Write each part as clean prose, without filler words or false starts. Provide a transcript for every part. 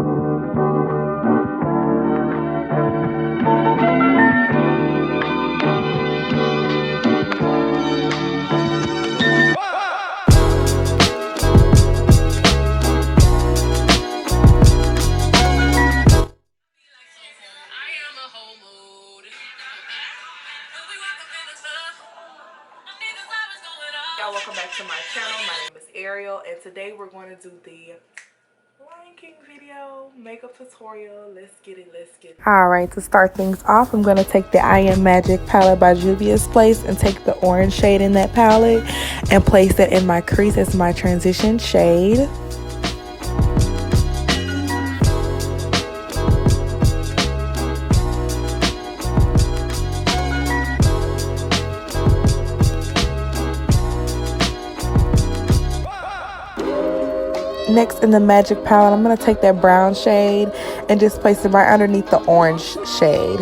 Y'all, welcome back to my channel. My name is Ariel, and today we're going to do the Lion King video makeup tutorial. Let's get it. Alright, to start things off, I'm going to take the I Am Magic palette by Juvia's Place and take the orange shade in that palette and place it in my crease as my transition shade. Next, in the Magic palette, I'm going to take that brown shade and just place it right underneath the orange shade.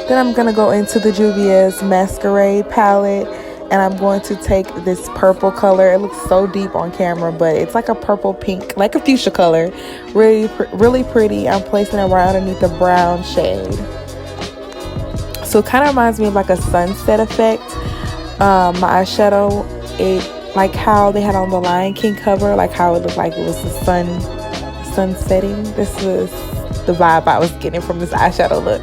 Then I'm going to go into the Juvia's Masquerade palette, and I'm going to take this purple color. It looks so deep on camera, but it's like a purple pink, like a fuchsia color. Really pretty. I'm placing it right underneath the brown shade. So it kind of reminds me of like a sunset effect. My eyeshadow, it like how they had on the Lion King cover, like how it looked like it was the sun setting. This is the vibe I was getting from this eyeshadow look.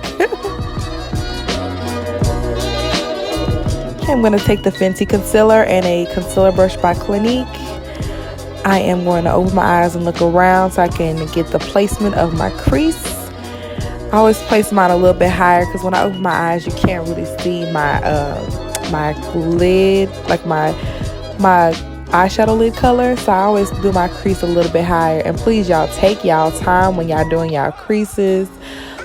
Okay, I'm going to take the Fenty concealer and a concealer brush by Clinique. I am going to open my eyes and look around so I can get the placement of my crease. I always place mine a little bit higher because when I open my eyes, you can't really see my lid, like my eyeshadow lid color. So I always do my crease a little bit higher. And please, y'all, take y'all time when y'all doing y'all creases,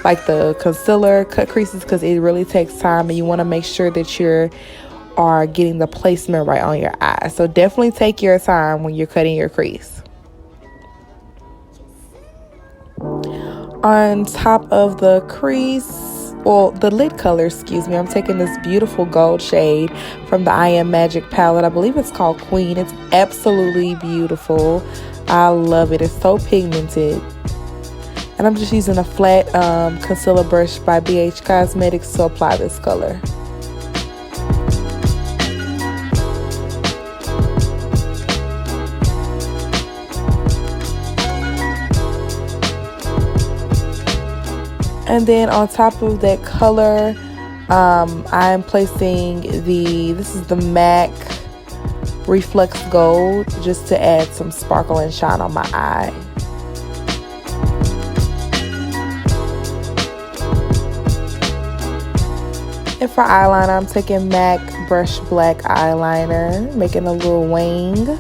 like the concealer cut creases, because it really takes time and you want to make sure that you are getting the placement right on your eye. So definitely take your time when you're cutting your crease. On top of the crease, well, the lid color, excuse me, I'm taking this beautiful gold shade from the I Am Magic palette. I believe it's called Queen. It's absolutely beautiful. I love it. It's so pigmented. And I'm just using a flat concealer brush by BH Cosmetics to apply this color. And then on top of that color, I'm placing this is the MAC Reflex Gold, just to add some sparkle and shine on my eye. And for eyeliner, I'm taking MAC Brush Black eyeliner, making a little wing.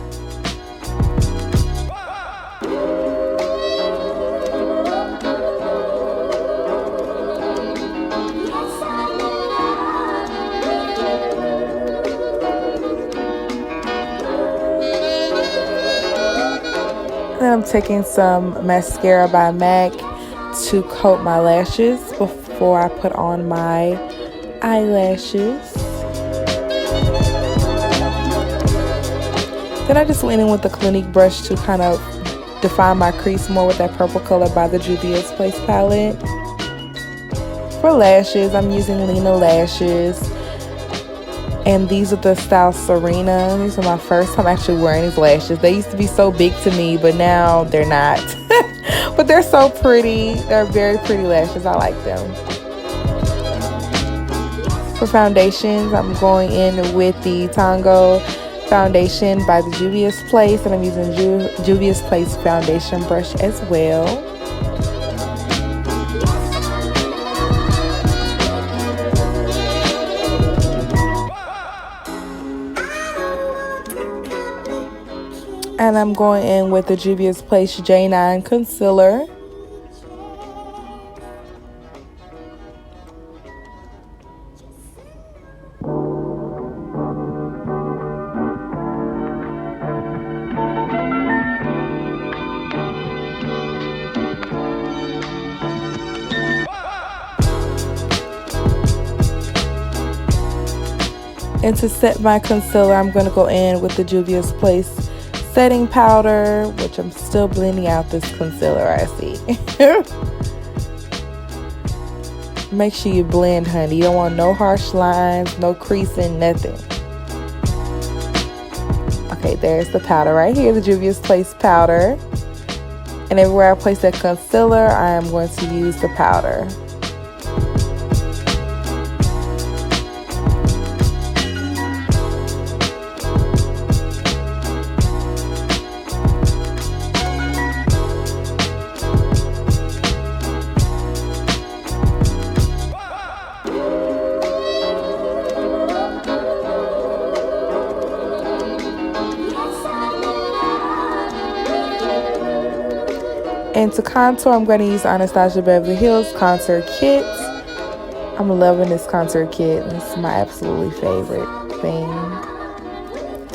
Then I'm taking some mascara by MAC to coat my lashes before I put on my eyelashes. Then I just went in with the Clinique brush to kind of define my crease more with that purple color by the Juvia's Place palette. For lashes, I'm using Lena lashes. And these are the style Serena. These are my first time actually wearing these lashes. They used to be so big to me, but now they're not. But they're so pretty. They're very pretty lashes. I like them. For foundations, I'm going in with the Togo foundation by the Juvia's Place. And I'm using Juvia's Place foundation brush as well. And I'm going in with the Juvia's Place J9 concealer. And to set my concealer, I'm going to go in with the Juvia's Place setting powder, which I'm still blending out this concealer, I see. Make sure you blend, honey. You don't want no harsh lines, no creasing, nothing. Okay, there's the powder right here, the Juvia's Place powder. And everywhere I place that concealer, I am going to use the powder. And to contour, I'm going to use Anastasia Beverly Hills Contour Kit. I'm loving this contour kit. It's my absolutely favorite thing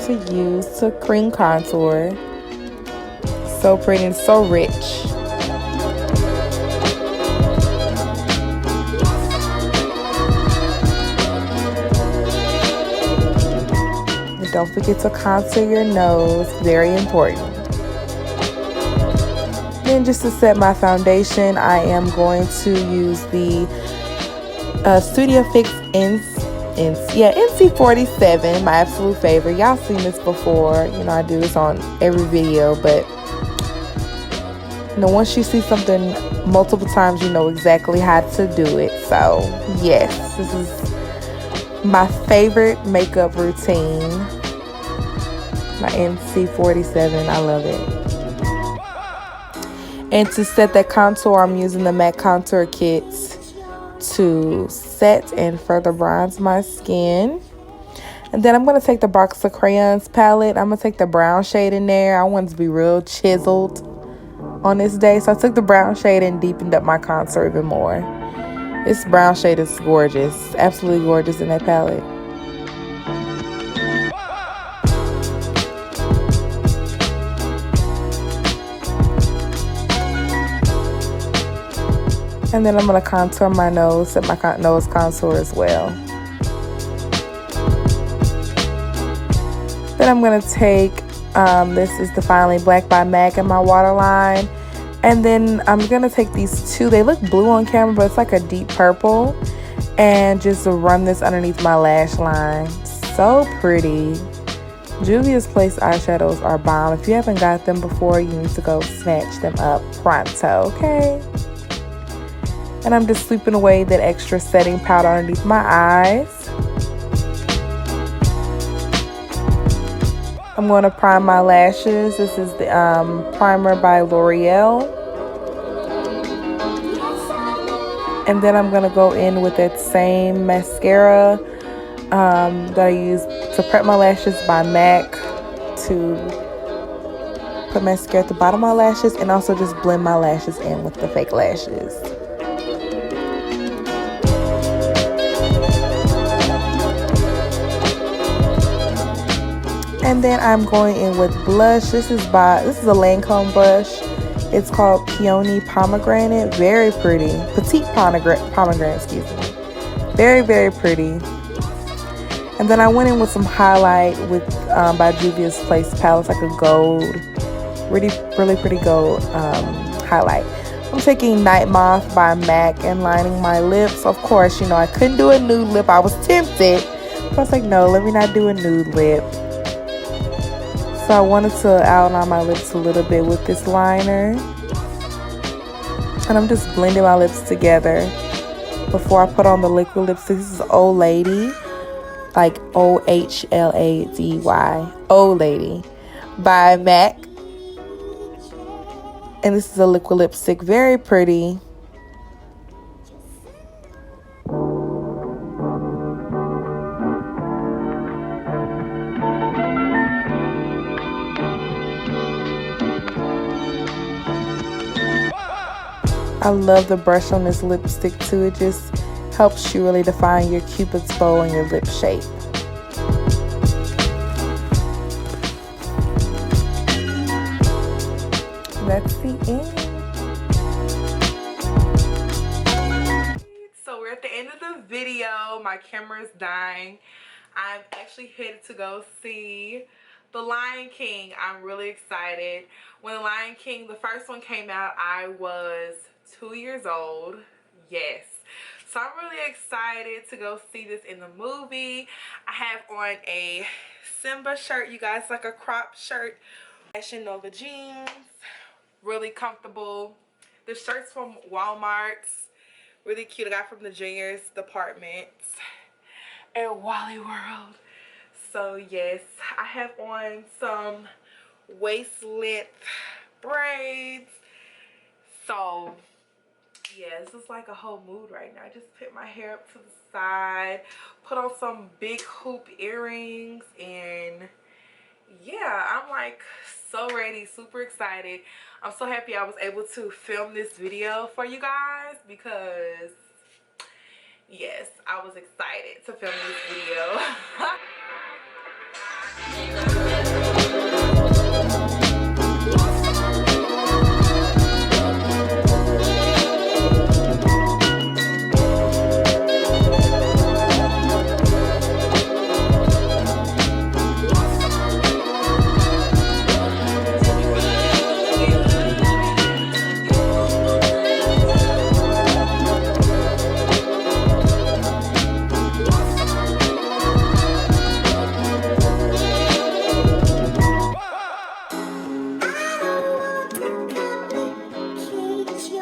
to use to cream contour. So pretty and so rich. And don't forget to contour your nose. Very important. Then just to set my foundation, I am going to use the Studio Fix NC47, my absolute favorite. Y'all seen this before. You know, I do this on every video, but you know, once you see something multiple times, you know exactly how to do it. So yes, this is my favorite makeup routine. My NC47, I love it. And to set that contour, I'm using the MAC Contour Kit to set and further bronze my skin. And then I'm going to take the Box of Crayons palette. I'm going to take the brown shade in there. I want it to be real chiseled on this day. So I took the brown shade and deepened up my contour even more. This brown shade is gorgeous. Absolutely gorgeous in that palette. And then I'm going to contour my nose, set my nose contour as well. Then I'm going to take, this is the Finally Black by MAC in my waterline. And then I'm going to take these two, they look blue on camera, but it's like a deep purple. And just run this underneath my lash line. So pretty. Juvia's Place eyeshadows are bomb. If you haven't got them before, you need to go snatch them up pronto, okay? And I'm just sweeping away that extra setting powder underneath my eyes. I'm going to prime my lashes. This is the primer by L'Oreal. And then I'm going to go in with that same mascara that I use to prep my lashes by MAC, to put mascara at the bottom of my lashes and also just blend my lashes in with the fake lashes. And then I'm going in with blush. This is a Lancome brush. It's called Peony Pomegranate. Very pretty. Petite pomegranate, excuse me. Very, very pretty. And then I went in with some highlight with by Juvia's Place palette. It's like a gold, really pretty gold highlight. I'm taking Nightmoth by MAC and lining my lips. Of course, you know, I couldn't do a nude lip. I was tempted. But I was like, no, let me not do a nude lip. So I wanted to outline my lips a little bit with this liner. And I'm just blending my lips together before I put on the liquid lipstick. This is Old Lady, like OHLADY, Old Lady by MAC. And this is a liquid lipstick, very pretty. I love the brush on this lipstick too. It just helps you really define your cupid's bow and your lip shape. That's the end. So we're at the end of the video. My camera is dying. I'm actually headed to go see The Lion King. I'm really excited. When The Lion King, the first one came out, I was 2 years old. Yes. So I'm really excited to go see this in the movie. I have on a Simba shirt, you guys, like a crop shirt. Fashion Nova jeans. Really comfortable. The shirt's from Walmart. Really cute. I got from the juniors department at Wally World. So yes, I have on some waist length braids. So yeah, this is like a whole mood right now. I just put my hair up to the side, put on some big hoop earrings, and yeah, I'm like so ready, super excited. I'm so happy I was able to film this video for you guys because yes, I was excited to film this video.